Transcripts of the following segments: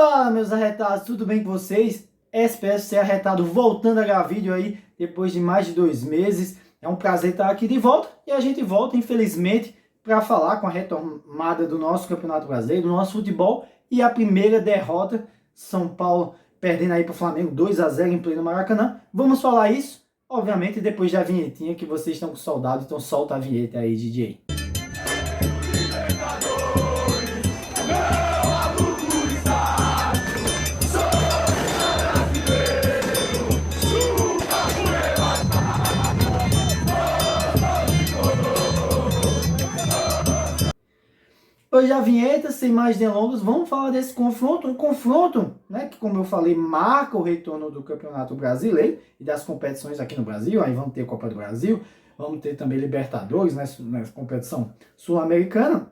Fala, meus arretados, tudo bem com vocês? SPS ser arretado voltando a gravar vídeo aí depois de mais de 2 meses. É um prazer estar aqui de volta e a gente volta, infelizmente, para falar com a retomada do nosso Campeonato Brasileiro, do nosso futebol e a primeira derrota, São Paulo perdendo aí para o Flamengo 2-0 em pleno Maracanã. Vamos falar isso, obviamente, depois da vinhetinha que vocês estão com saudade, então solta a vinheta aí, DJ. Hoje a vinheta, sem mais delongas, vamos falar desse confronto, um confronto, né, que como eu falei, marca o retorno do Campeonato Brasileiro e das competições aqui no Brasil. Aí vamos ter Copa do Brasil, vamos ter também Libertadores, né, competição sul-americana.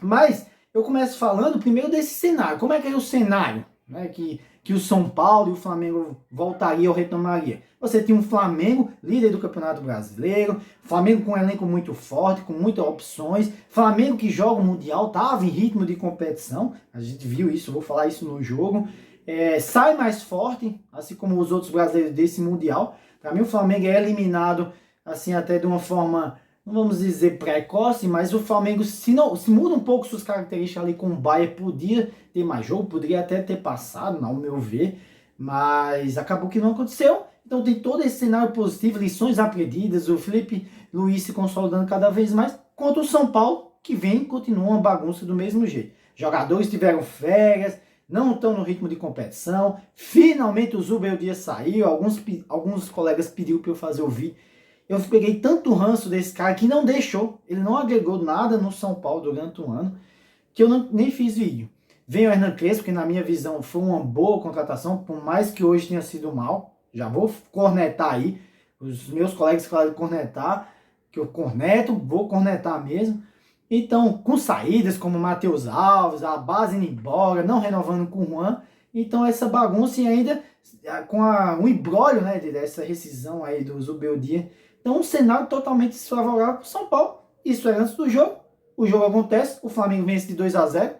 Mas eu começo falando primeiro desse cenário. Como é que é o cenário, né, que o São Paulo e o Flamengo voltaria ou retomaria? Você tinha um Flamengo, líder do Campeonato Brasileiro, Flamengo com um elenco muito forte, com muitas opções, Flamengo que joga o Mundial, estava em ritmo de competição, a gente viu isso, vou falar isso no jogo, sai mais forte, assim como os outros brasileiros desse Mundial. Para mim o Flamengo é eliminado, assim, até de uma forma, não vamos dizer precoce, mas o Flamengo, se muda um pouco suas características ali com o Bayern, podia ter mais jogo, poderia até ter passado, ao meu ver, mas acabou que não aconteceu. Então tem todo esse cenário positivo, lições aprendidas, o Felipe Luiz se consolidando cada vez mais, contra o São Paulo, que vem e continua uma bagunça do mesmo jeito. Jogadores tiveram férias, não estão no ritmo de competição, finalmente o Zubeldia saiu, alguns colegas pediram para eu fazer o vídeo. Eu peguei tanto ranço desse cara que não deixou, ele não agregou nada no São Paulo durante um ano, que eu nem fiz vídeo. Vem o Hernan Crespo, que na minha visão foi uma boa contratação, por mais que hoje tenha sido mal. Já vou cornetar aí, os meus colegas falaram de cornetar, que eu corneto, vou cornetar mesmo. Então, com saídas como Matheus Alves, a base indo embora, não renovando com o Juan, então essa bagunça e ainda com um imbróglio, né, dessa rescisão aí do Zubeldia. Então, um cenário totalmente desfavorável para o São Paulo. Isso é antes do jogo. O jogo acontece, o Flamengo vence de 2-0.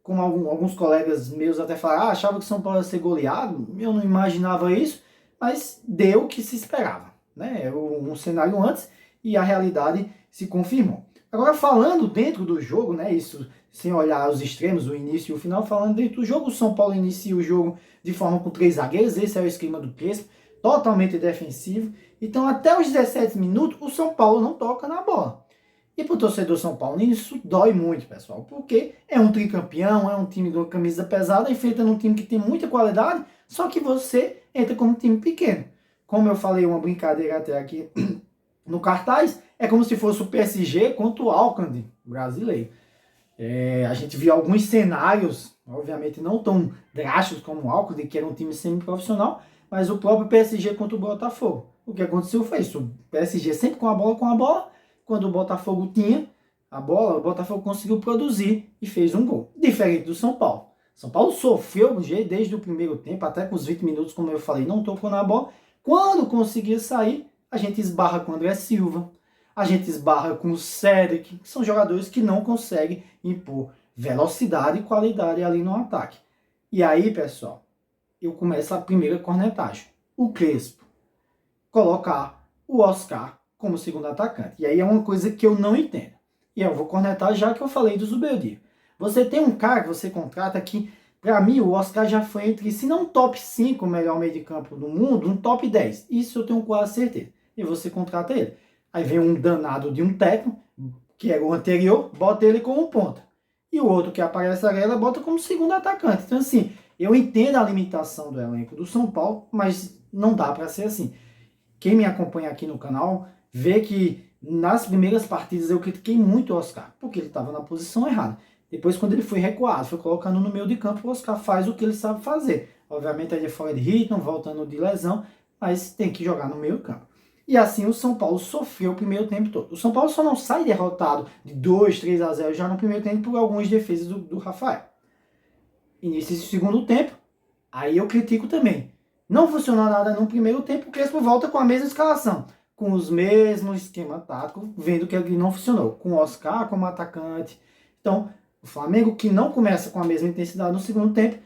Como alguns colegas meus até falaram, achava que o São Paulo ia ser goleado. Eu não imaginava isso, mas deu o que se esperava, né? Um cenário antes e a realidade se confirmou. Agora, falando dentro do jogo, né? Isso sem olhar os extremos, o início e o final, falando dentro do jogo, o São Paulo inicia o jogo de forma com 3 zagueiros. Esse é o esquema do Crespo, totalmente defensivo. Então, até os 17 minutos, o São Paulo não toca na bola. E para o torcedor São Paulo, isso dói muito, pessoal, porque é um tricampeão, é um time de camisa pesada, enfrentando um time que tem muita qualidade, só que você entra como um time pequeno. Como eu falei, uma brincadeira até aqui no cartaz, é como se fosse o PSG contra o Alcântara brasileiro. A gente viu alguns cenários, obviamente não tão drásticos como o Alcântara, que era um time semi-profissional, mas o próprio PSG contra o Botafogo. O que aconteceu foi isso, o PSG sempre com a bola, quando o Botafogo tinha a bola, o Botafogo conseguiu produzir e fez um gol. Diferente do São Paulo. São Paulo sofreu desde o primeiro tempo, até com os 20 minutos, como eu falei, não tocou na bola. Quando conseguia sair, a gente esbarra com o André Silva, a gente esbarra com o Cédric, que são jogadores que não conseguem impor velocidade e qualidade ali no ataque. E aí, pessoal, eu começo a primeira cornetagem. O Crespo colocar o Oscar como segundo atacante. E aí é uma coisa que eu não entendo. E eu vou cornetar já que eu falei do Zubeldia. Você tem um cara que você contrata que, para mim, o Oscar já foi entre, se não top 5 melhor meio de campo do mundo, um top 10. Isso eu tenho quase certeza. E você contrata ele. Aí vem um danado de um técnico, que era o anterior, bota ele como ponta. E o outro que aparece ali, ela bota como segundo atacante. Então, assim, eu entendo a limitação do elenco do São Paulo, mas não dá para ser assim. Quem me acompanha aqui no canal vê que nas primeiras partidas eu critiquei muito o Oscar, porque ele estava na posição errada. Depois, quando ele foi recuado, foi colocando no meio de campo, o Oscar faz o que ele sabe fazer. Obviamente, ele é fora de ritmo, voltando de lesão, mas tem que jogar no meio campo. E assim o São Paulo sofreu o primeiro tempo todo. O São Paulo só não sai derrotado de 2-3-0 já no primeiro tempo por algumas defesas do Rafael. Início do segundo tempo, aí eu critico também. Não funcionou nada no primeiro tempo, o Crespo volta com a mesma escalação, com os mesmos esquema tático, vendo que ele não funcionou, com o Oscar como atacante. Então, o Flamengo, que não começa com a mesma intensidade no segundo tempo,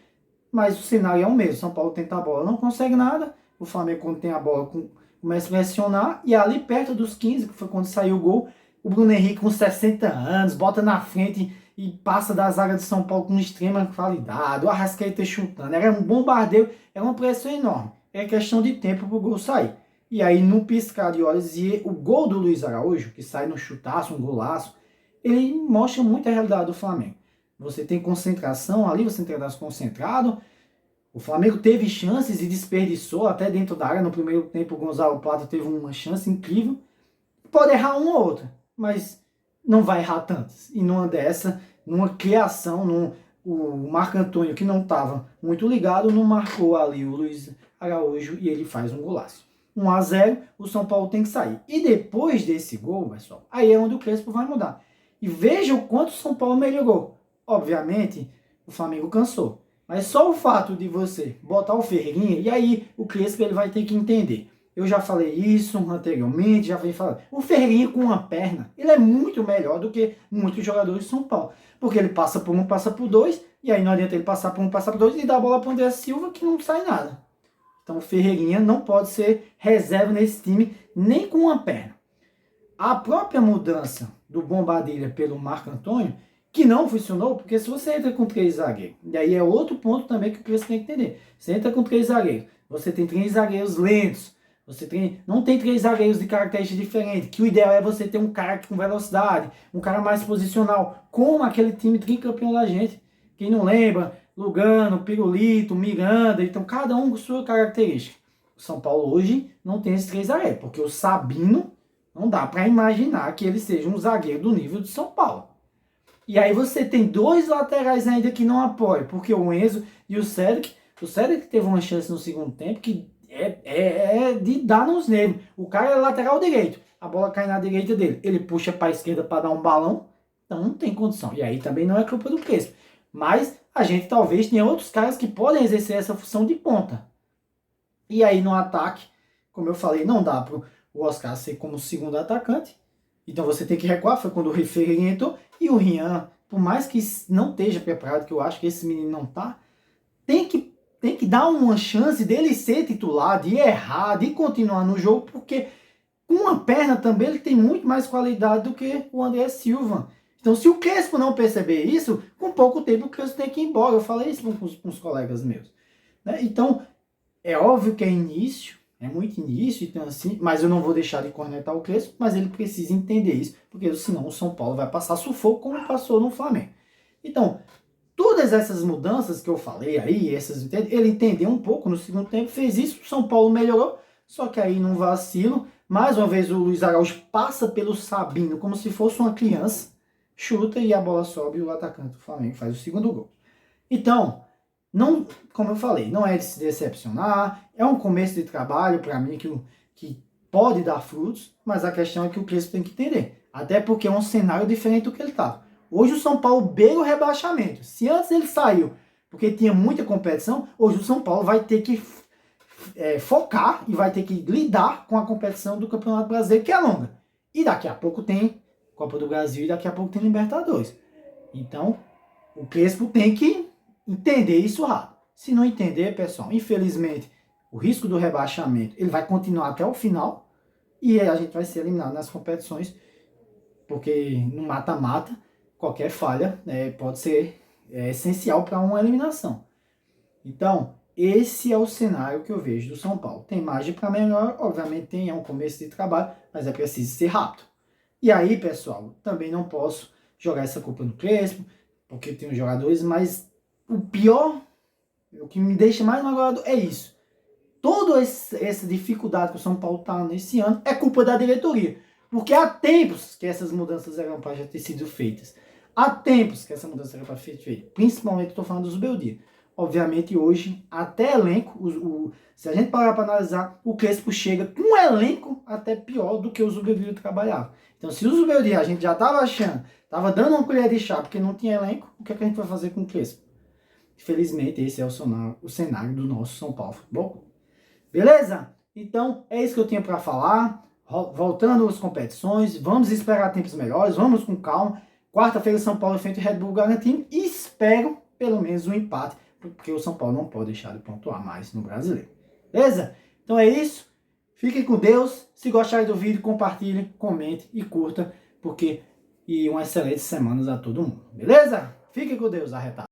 mas o cenário é o mesmo. São Paulo tenta a bola, não consegue nada. O Flamengo, quando tem a bola, começa a pressionar. E ali perto dos 15, que foi quando saiu o gol, o Bruno Henrique com 60 anos, bota na frente e passa da zaga de São Paulo com extrema qualidade. O Arrascaeta chutando. Era um bombardeio, era uma pressão enorme. É questão de tempo para o gol sair. E aí, no piscar de olhos, e o gol do Luiz Araújo, que sai no chutaço, um golaço, ele mostra muito a realidade do Flamengo. Você tem concentração ali, você tem que estar concentrado. O Flamengo teve chances e desperdiçou até dentro da área. No primeiro tempo, o Gonzalo Plata teve uma chance incrível. Pode errar uma ou outra, mas não vai errar tantas. E numa dessa, numa criação, o Marco Antônio, que não estava muito ligado, não marcou ali o Luiz Araújo e ele faz um golaço. 1-0, o São Paulo tem que sair. E depois desse gol, pessoal, aí é onde o Crespo vai mudar. E veja o quanto o São Paulo melhorou. Obviamente, o Flamengo cansou. Mas só o fato de você botar o Ferreirinha, e aí o Crespo ele vai ter que entender. Eu já falei isso anteriormente, já vim falando. O Ferreirinha com uma perna, ele é muito melhor do que muitos jogadores de São Paulo. Porque ele passa por um, passa por dois, e aí não adianta ele passar por um, passar por dois, e dar a bola para o André Silva que não sai nada. Então o Ferreirinha não pode ser reserva nesse time, nem com uma perna. A própria mudança do Bombadilha pelo Marco Antônio, que não funcionou, porque se você entra com 3 zagueiros, e aí é outro ponto também que você tem que entender. Você entra com 3 zagueiros, você tem 3 zagueiros lentos, não tem 3 zagueiros de características diferentes, que o ideal é você ter um cara com velocidade, um cara mais posicional, como aquele time tricampeão da gente. Quem não lembra, Lugano, Pirulito, Miranda, então cada um com sua característica. O São Paulo hoje não tem esses 3 zagueiros, porque o Sabino não dá para imaginar que ele seja um zagueiro do nível de São Paulo. E aí você tem 2 laterais ainda que não apoiam, porque o Enzo e o Cedric teve uma chance no segundo tempo que é de dar nos nervos. O cara é lateral direito, a bola cai na direita dele, ele puxa para a esquerda para dar um balão, então não tem condição. E aí também não é culpa do Crespo. Mas a gente talvez tenha outros caras que podem exercer essa função de ponta. E aí no ataque, como eu falei, não dá para o Oscar ser como segundo atacante. Então você tem que recuar, foi quando o Ferreirinha entrou. E o Rian, por mais que não esteja preparado, que eu acho que esse menino não tá, tem que dar uma chance dele ser titular, de errar, de continuar no jogo, porque com uma perna também ele tem muito mais qualidade do que o André Silva. Então se o Crespo não perceber isso, com pouco tempo o Crespo tem que ir embora. Eu falei isso com os colegas meus. Né? Então é óbvio que é início, é muito início, então assim, mas eu não vou deixar de cornetar o Crespo, mas ele precisa entender isso, porque senão o São Paulo vai passar sufoco como passou no Flamengo. Então, todas essas mudanças que eu falei aí, ele entendeu um pouco no segundo tempo, fez isso, o São Paulo melhorou, só que aí num vacilo, mais uma vez o Luiz Araújo passa pelo Sabino como se fosse uma criança, chuta e a bola sobe e o atacante do Flamengo faz o segundo gol. Então, não, como eu falei, não é de se decepcionar, é um começo de trabalho para mim que pode dar frutos, mas a questão é que o Crespo tem que entender, até porque é um cenário diferente do que ele estava. Hoje o São Paulo beira o rebaixamento. Se antes ele saiu porque tinha muita competição, hoje o São Paulo vai ter que focar e vai ter que lidar com a competição do Campeonato Brasileiro, que é longa. E daqui a pouco tem Copa do Brasil e daqui a pouco tem Libertadores. Então, o Crespo tem que entender isso rápido. Se não entender, pessoal, infelizmente, o risco do rebaixamento ele vai continuar até o final e a gente vai ser eliminado nas competições, porque no mata-mata, qualquer falha pode ser essencial para uma eliminação. Então, esse é o cenário que eu vejo do São Paulo. Tem margem para melhor, obviamente é um começo de trabalho, mas é preciso ser rápido. E aí, pessoal, também não posso jogar essa culpa no Crespo, porque tem os jogadores, mas o pior, o que me deixa mais magoado é isso. Toda essa dificuldade que o São Paulo está nesse ano é culpa da diretoria. Porque há tempos que essas mudanças eram para já ter sido feitas. Há tempos que essa mudança era para ser feita. Principalmente estou falando dos Beldia. Obviamente hoje, até elenco, se a gente parar para analisar, o Crespo chega com um elenco até pior do que o Zubeldia trabalhava. Então se o Zubeldia a gente já estava achando, estava dando uma colher de chá porque não tinha elenco, o que é que a gente vai fazer com o Crespo? Infelizmente esse é o cenário do nosso São Paulo Futebol. Beleza? Então é isso que eu tinha para falar. Voltando às competições, vamos esperar tempos melhores, vamos com calma. Quarta-feira São Paulo enfrenta o Red Bull Bragantino e espero pelo menos um empate porque o São Paulo não pode deixar de pontuar mais no Brasileiro. Beleza? Então é isso. Fiquem com Deus. Se gostarem do vídeo, compartilhem, comente e curta, e uma excelente semana a todo mundo. Beleza? Fiquem com Deus, arretado.